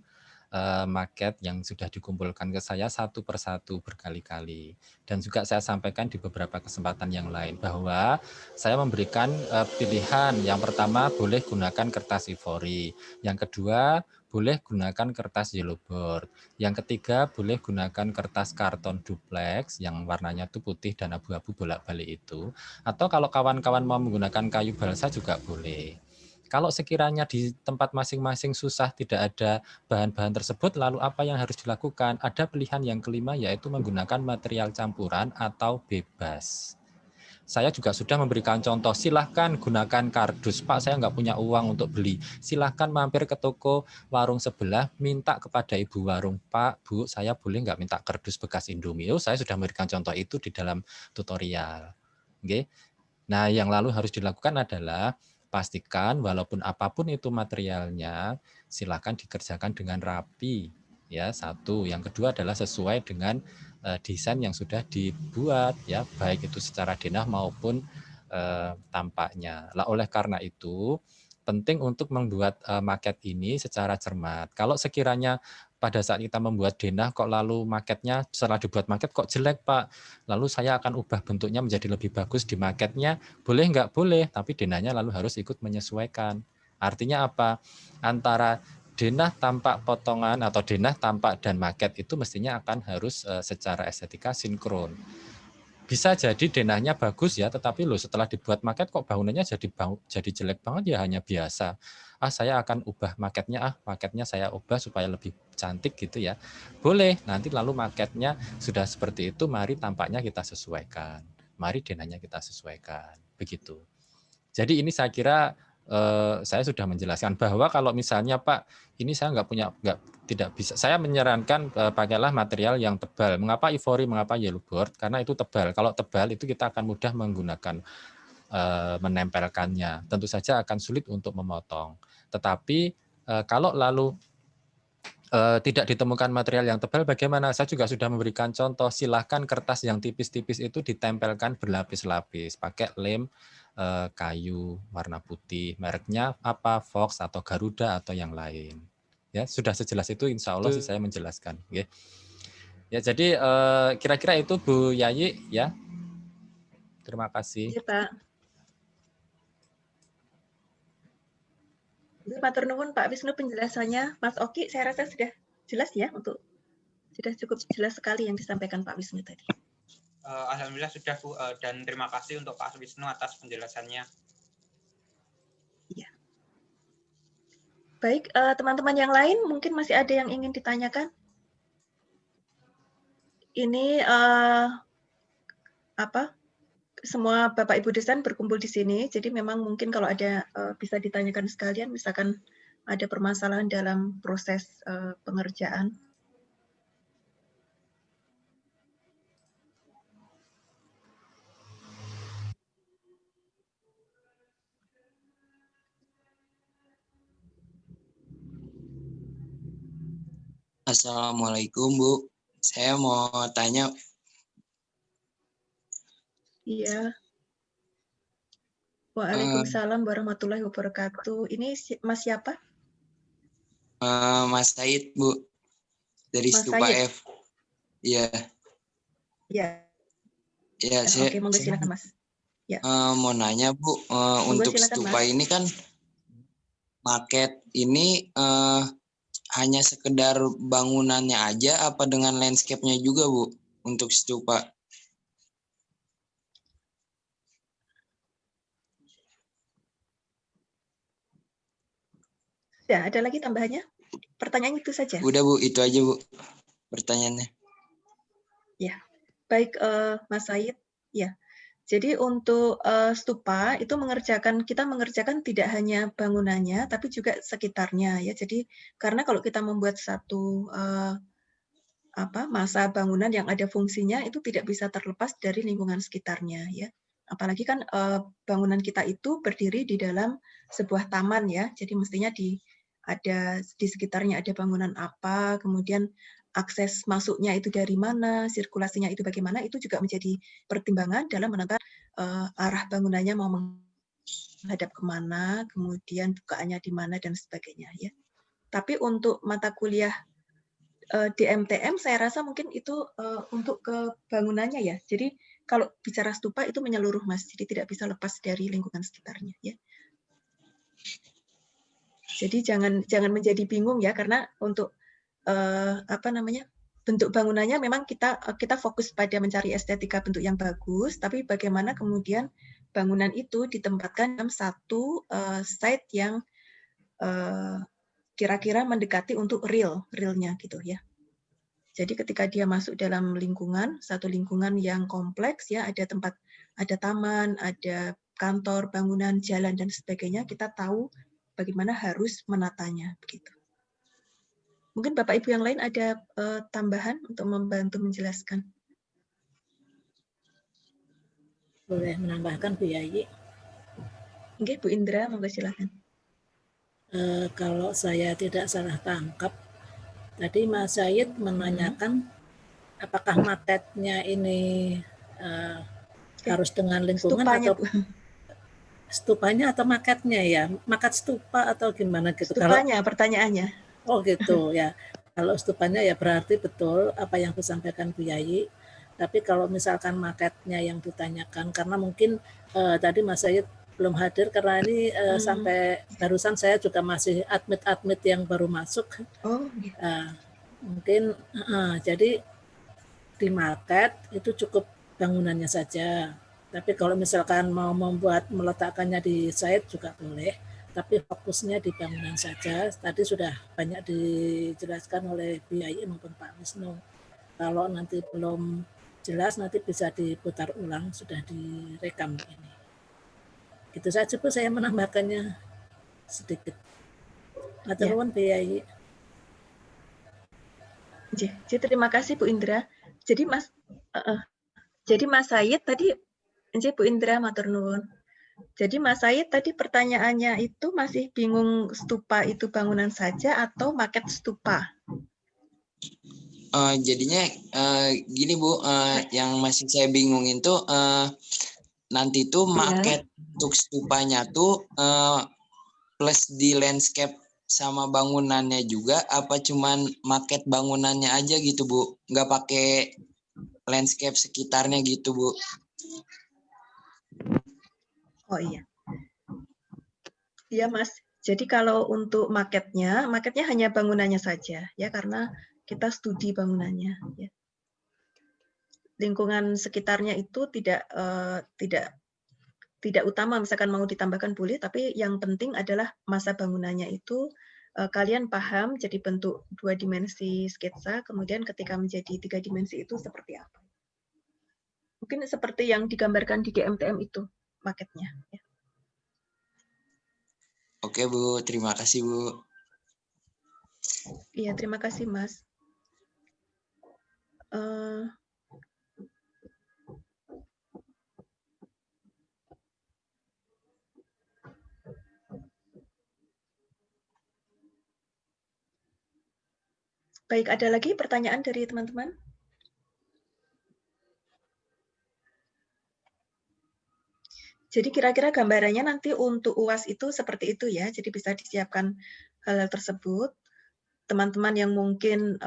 market yang sudah dikumpulkan ke saya satu persatu berkali-kali. Dan juga saya sampaikan di beberapa kesempatan yang lain bahwa saya memberikan pilihan. Yang pertama boleh gunakan kertas ivory. Yang kedua boleh gunakan kertas yellow board. Yang ketiga boleh gunakan kertas karton duplex yang warnanya itu putih dan abu-abu bolak-balik itu. Atau kalau kawan-kawan mau menggunakan kayu balsa juga boleh. Kalau sekiranya di tempat masing-masing susah tidak ada bahan-bahan tersebut, lalu apa yang harus dilakukan? Ada pilihan yang kelima yaitu menggunakan material campuran atau bebas. Saya juga sudah memberikan contoh, silahkan gunakan kardus. Pak, saya nggak punya uang untuk beli. Silahkan mampir ke toko warung sebelah, minta kepada ibu warung, Pak, Bu, saya boleh nggak minta kardus bekas Indomie? Saya sudah memberikan contoh itu di dalam tutorial. Oke. Nah, yang lalu harus dilakukan adalah pastikan walaupun apapun itu materialnya, silakan dikerjakan dengan rapi. Ya, satu. Yang kedua adalah sesuai dengan desain yang sudah dibuat, ya, baik itu secara denah maupun tampaknya. Lah, oleh karena itu penting untuk membuat market ini secara cermat. Kalau sekiranya pada saat kita membuat denah kok lalu marketnya setelah dibuat market kok jelek, Pak, lalu saya akan ubah bentuknya menjadi lebih bagus di marketnya, boleh nggak? Boleh, tapi denahnya lalu harus ikut menyesuaikan. Artinya apa? Antara denah tampak potongan atau denah tampak dan market itu mestinya akan harus secara estetika sinkron. Bisa jadi denahnya bagus ya, tetapi loh setelah dibuat market kok bangunannya jadi jelek banget ya, hanya biasa. Saya akan ubah marketnya, marketnya saya ubah supaya lebih cantik gitu ya. Boleh, nanti lalu marketnya sudah seperti itu, mari tampaknya kita sesuaikan. Mari denahnya kita sesuaikan. Begitu. Jadi ini saya kira saya sudah menjelaskan bahwa kalau misalnya Pak, ini saya tidak bisa. Saya menyarankan pakailah material yang tebal. Mengapa ivory, mengapa yellow board? Karena itu tebal. Kalau tebal itu kita akan mudah menggunakan menempelkannya. Tentu saja akan sulit untuk memotong. Tetapi kalau lalu tidak ditemukan material yang tebal, bagaimana? Saya juga sudah memberikan contoh. Silahkan kertas yang tipis-tipis itu ditempelkan berlapis-lapis, pakai lem kayu warna putih, mereknya apa, Fox atau Garuda atau yang lain. Ya, sudah sejelas itu insya Allah sih saya menjelaskan. Okay. Ya, jadi kira-kira itu Bu Yayi ya. Terima kasih. Iya, Pak. Matur nuwun Pak Wisnu penjelasannya. Mas Oki, saya rasa sudah jelas ya, sudah cukup jelas sekali yang disampaikan Pak Wisnu tadi. Alhamdulillah sudah Bu, dan terima kasih untuk Pak Wisnu atas penjelasannya. Iya. Baik, teman-teman yang lain mungkin masih ada yang ingin ditanyakan. Ini semua Bapak Ibu desain berkumpul di sini, jadi memang mungkin kalau ada bisa ditanyakan sekalian, misalkan ada permasalahan dalam proses pengerjaan. Assalamualaikum Bu, saya mau tanya. Iya. Waalaikumsalam warahmatullahi wabarakatuh. Ini Mas siapa? Mas Said Bu, dari Mas Stupa Said. F. Iya. Iya. Ya, Oke, monggo silakan Mas. Ya. Mau nanya Bu, untuk silakan, stupa Mas. ini kan market ini hanya sekedar bangunannya aja apa dengan landscape-nya juga Bu untuk stupa? Ya, ada lagi tambahannya? Pertanyaan itu saja. Udah Bu, itu aja Bu pertanyaannya. Ya, baik Mas Said. Ya, jadi untuk stupa itu kita mengerjakan tidak hanya bangunannya, tapi juga sekitarnya ya. Jadi karena kalau kita membuat satu masa bangunan yang ada fungsinya itu tidak bisa terlepas dari lingkungan sekitarnya ya. Apalagi kan bangunan kita itu berdiri di dalam sebuah taman ya. Jadi mestinya di sekitarnya ada bangunan apa, kemudian akses masuknya itu dari mana, sirkulasinya itu bagaimana, itu juga menjadi pertimbangan dalam menentukan arah bangunannya mau menghadap kemana, kemudian bukaannya di mana, dan sebagainya. Ya. Tapi untuk mata kuliah DMTM, saya rasa mungkin itu untuk ke bangunannya ya. Jadi kalau bicara stupa itu menyeluruh Mas, jadi tidak bisa lepas dari lingkungan sekitarnya. Ya. Jadi jangan menjadi bingung ya, karena untuk bentuk bangunannya memang kita fokus pada mencari estetika bentuk yang bagus, tapi bagaimana kemudian bangunan itu ditempatkan dalam satu site yang kira-kira mendekati untuk realnya gitu ya. Jadi ketika dia masuk dalam satu lingkungan yang kompleks ya, ada tempat, ada taman, ada kantor, bangunan, jalan dan sebagainya, kita tahu bagaimana harus menatanya begitu. Mungkin Bapak Ibu yang lain ada tambahan untuk membantu menjelaskan. Boleh menambahkan Bu Yayi? Oke, Bu Indra, monggo silakan. Kalau saya tidak salah tangkap, tadi Mas Said menanyakan apakah maketnya ini harus dengan lingkungan stupanya, atau stupanya atau maketnya ya? Maket stupa atau gimana gitu? Stupanya pertanyaannya. Oh gitu ya. Kalau stupanya ya berarti betul apa yang disampaikan Bu Yayi. Tapi kalau misalkan maketnya yang ditanyakan, karena mungkin tadi Mas Said belum hadir karena ini sampai barusan saya juga masih admit yang baru masuk. Oh, mungkin jadi di market itu cukup bangunannya saja. Tapi kalau misalkan mau meletakkannya di site juga boleh, tapi fokusnya di bangunan saja. Tadi sudah banyak dijelaskan oleh Bu Yayi maupun Pak Wisnu. Kalau nanti belum jelas nanti bisa diputar ulang, sudah direkam ini. Gitu saja Bu, saya menambahkannya sedikit. Matur nuwun Bu Yayi. Jadi terima kasih Bu Indra. Jadi Mas Said tadi, Bu Indra matur nuwun. Jadi Mas Said tadi pertanyaannya itu masih bingung stupa itu bangunan saja atau maket stupa? Jadinya gini Bu, yang masih saya bingungin tuh nanti tuh maket untuk stupanya tuh plus di landscape sama bangunannya juga, apa cuman maket bangunannya aja gitu Bu, nggak pakai landscape sekitarnya gitu Bu? Oh iya. Iya Mas. Jadi kalau untuk maketnya hanya bangunannya saja ya, karena kita studi bangunannya. Ya. Lingkungan sekitarnya itu tidak utama, misalkan mau ditambahkan boleh, tapi yang penting adalah masa bangunannya itu kalian paham jadi bentuk 2 dimensi sketsa, kemudian ketika menjadi 3 dimensi itu seperti apa. Mungkin seperti yang digambarkan di DMTM itu maketnya. Ya. Oke Bu, terima kasih Bu. Iya, terima kasih Mas. Baik, ada lagi pertanyaan dari teman-teman? Jadi kira-kira gambarannya nanti untuk UAS itu seperti itu ya, jadi bisa disiapkan hal-hal tersebut. Teman-teman yang mungkin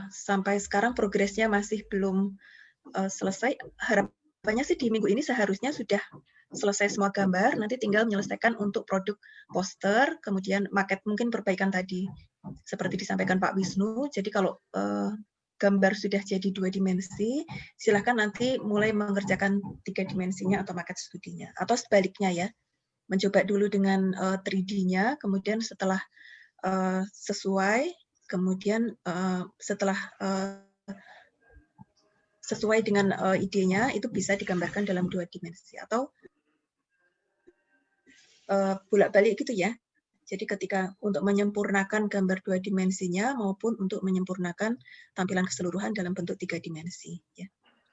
sampai sekarang progresnya masih belum selesai, harapannya sih di minggu ini seharusnya sudah selesai semua gambar, nanti tinggal menyelesaikan untuk produk poster, kemudian maket mungkin perbaikan tadi, seperti disampaikan Pak Wisnu. Jadi kalau gambar sudah jadi 2 dimensi, silahkan nanti mulai mengerjakan 3 dimensinya atau maket studinya. Atau sebaliknya ya, mencoba dulu dengan 3D-nya, kemudian setelah sesuai, kemudian setelah sesuai dengan idenya, itu bisa digambarkan dalam 2 dimensi. Atau bolak-balik gitu ya. Jadi ketika untuk menyempurnakan gambar 2 dimensinya maupun untuk menyempurnakan tampilan keseluruhan dalam bentuk 3 dimensi. Ya.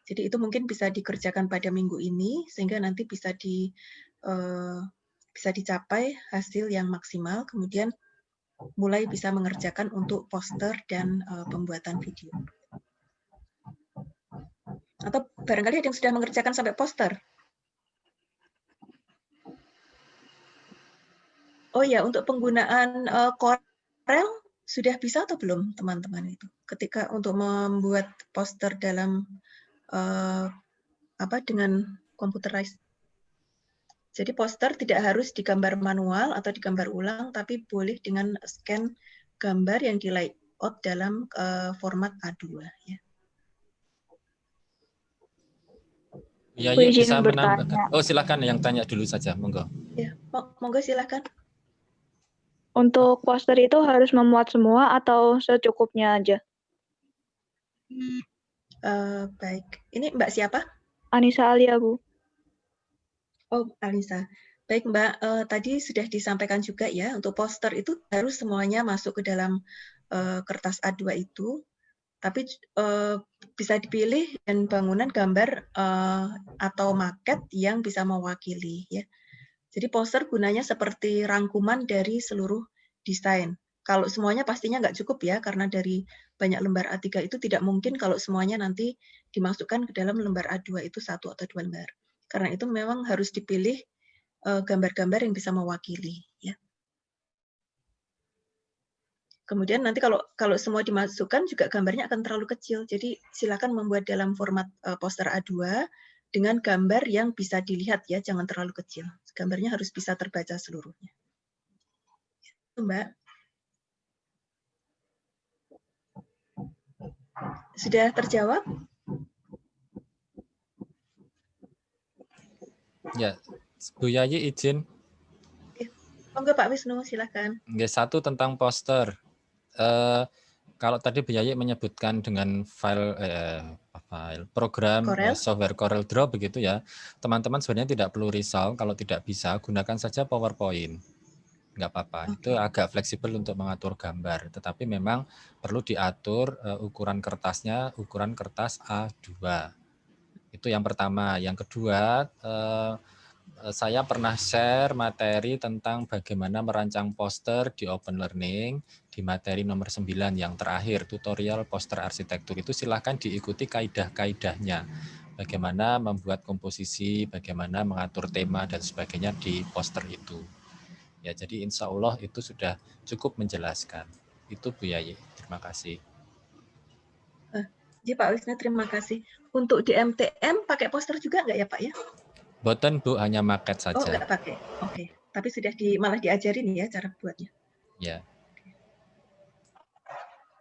Jadi itu mungkin bisa dikerjakan pada minggu ini sehingga nanti bisa dicapai hasil yang maksimal. Kemudian mulai bisa mengerjakan untuk poster dan pembuatan video. Atau barangkali ada yang sudah mengerjakan sampai poster? Oh ya, untuk penggunaan Corel sudah bisa atau belum teman-teman itu? Ketika untuk membuat poster dalam dengan computerized. Jadi poster tidak harus digambar manual atau digambar ulang, tapi boleh dengan scan gambar yang di layout dalam format A2. Ya. Ya, Bu, bisa izin menambahkan. bertanya. Oh, silakan yang tanya dulu saja, monggo. Ya, monggo silakan. Untuk poster itu harus memuat semua atau secukupnya aja? Baik. Ini Mbak siapa? Anissa Alia, Bu. Oh, Anissa. Baik, Mbak. Tadi sudah disampaikan juga ya, untuk poster itu harus semuanya masuk ke dalam kertas A2 itu, tapi bisa dipilih dan bangunan gambar atau maket yang bisa mewakili ya. Jadi poster gunanya seperti rangkuman dari seluruh desain. Kalau semuanya pastinya nggak cukup ya, karena dari banyak lembar A3 itu tidak mungkin kalau semuanya nanti dimasukkan ke dalam lembar A2 itu 1 atau 2 lembar. Karena itu memang harus dipilih gambar-gambar yang bisa mewakili. Ya. Kemudian nanti kalau semua dimasukkan juga gambarnya akan terlalu kecil. Jadi silakan membuat dalam format poster A2 dengan gambar yang bisa dilihat ya, jangan terlalu kecil. Gambarnya harus bisa terbaca seluruhnya. Mbak. Sudah terjawab? Ya, Bu Yayi izin. Monggo Pak Wisnu, silakan. Satu tentang poster. Kalau tadi Bu Yayi menyebutkan dengan file program Corel. Software Corel Draw begitu ya, teman-teman sebenarnya tidak perlu risau. Kalau tidak bisa, gunakan saja PowerPoint. Nggak apa-apa. Itu agak fleksibel untuk mengatur gambar, tetapi memang perlu diatur ukuran kertasnya, ukuran kertas A2. Itu yang pertama. Yang kedua, saya pernah share materi tentang bagaimana merancang poster di Open Learning di materi nomor 9 yang terakhir, tutorial poster arsitektur. Itu silahkan diikuti kaidah-kaidahnya. Bagaimana membuat komposisi, bagaimana mengatur tema dan sebagainya di poster itu. Ya, jadi insya Allah itu sudah cukup menjelaskan. Itu Bu Yayi, terima kasih. Jadi Pak Wisnu, terima kasih. Untuk di MTM pakai poster juga nggak ya Pak ya? Boten Bu, hanya maket saja. Oh nggak pakai, oke. Tapi sudah malah diajarin ya cara buatnya. Ya.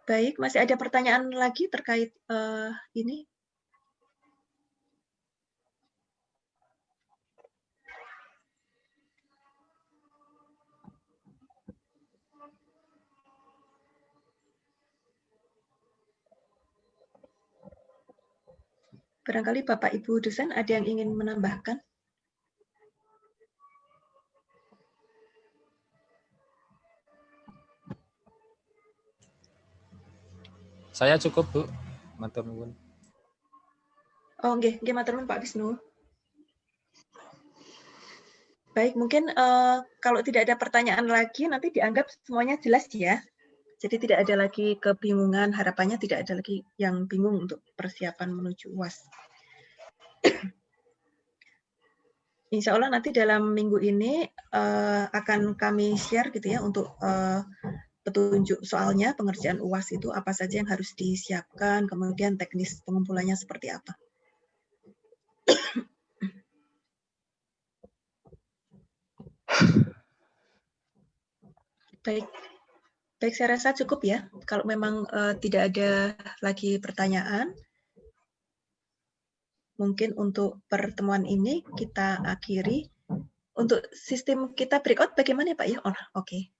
Baik, masih ada pertanyaan lagi terkait ini? Barangkali Bapak Ibu dosen ada yang ingin menambahkan? Saya cukup Bu, matur nuwun. Oh nggih, matur nuwun Pak Wisnu. Baik, mungkin kalau tidak ada pertanyaan lagi nanti dianggap semuanya jelas ya. Jadi tidak ada lagi kebingungan, harapannya tidak ada lagi yang bingung untuk persiapan menuju UAS. Insya Allah nanti dalam minggu ini akan kami share gitu ya untuk petunjuk soalnya pengerjaan UAS itu apa saja yang harus disiapkan, kemudian teknis pengumpulannya seperti apa. Baik, saya rasa cukup ya. Kalau memang tidak ada lagi pertanyaan, mungkin untuk pertemuan ini kita akhiri. Untuk sistem kita breakout bagaimana Pak ya? Oh, oke.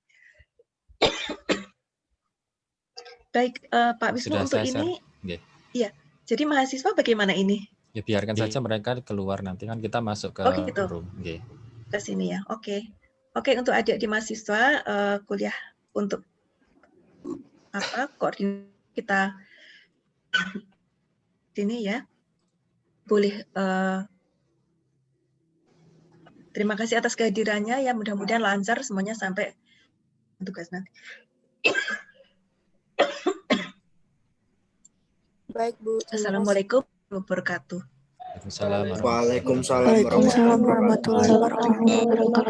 Baik, Pak Wisnu untuk ini. Iya. Jadi mahasiswa bagaimana ini? Ya biarkan saja mereka keluar, nanti kan kita masuk ke room. Ke sini ya. Oke. Oke, untuk adik di mahasiswa kuliah untuk koordinasi kita sini ya. Boleh terima kasih atas kehadirannya ya, mudah-mudahan lancar semuanya sampai tugas nanti. Baik Bu. Assalamualaikum warahmatullahi wabarakatuh. Waalaikumsalam warahmatullahi wabarakatuh.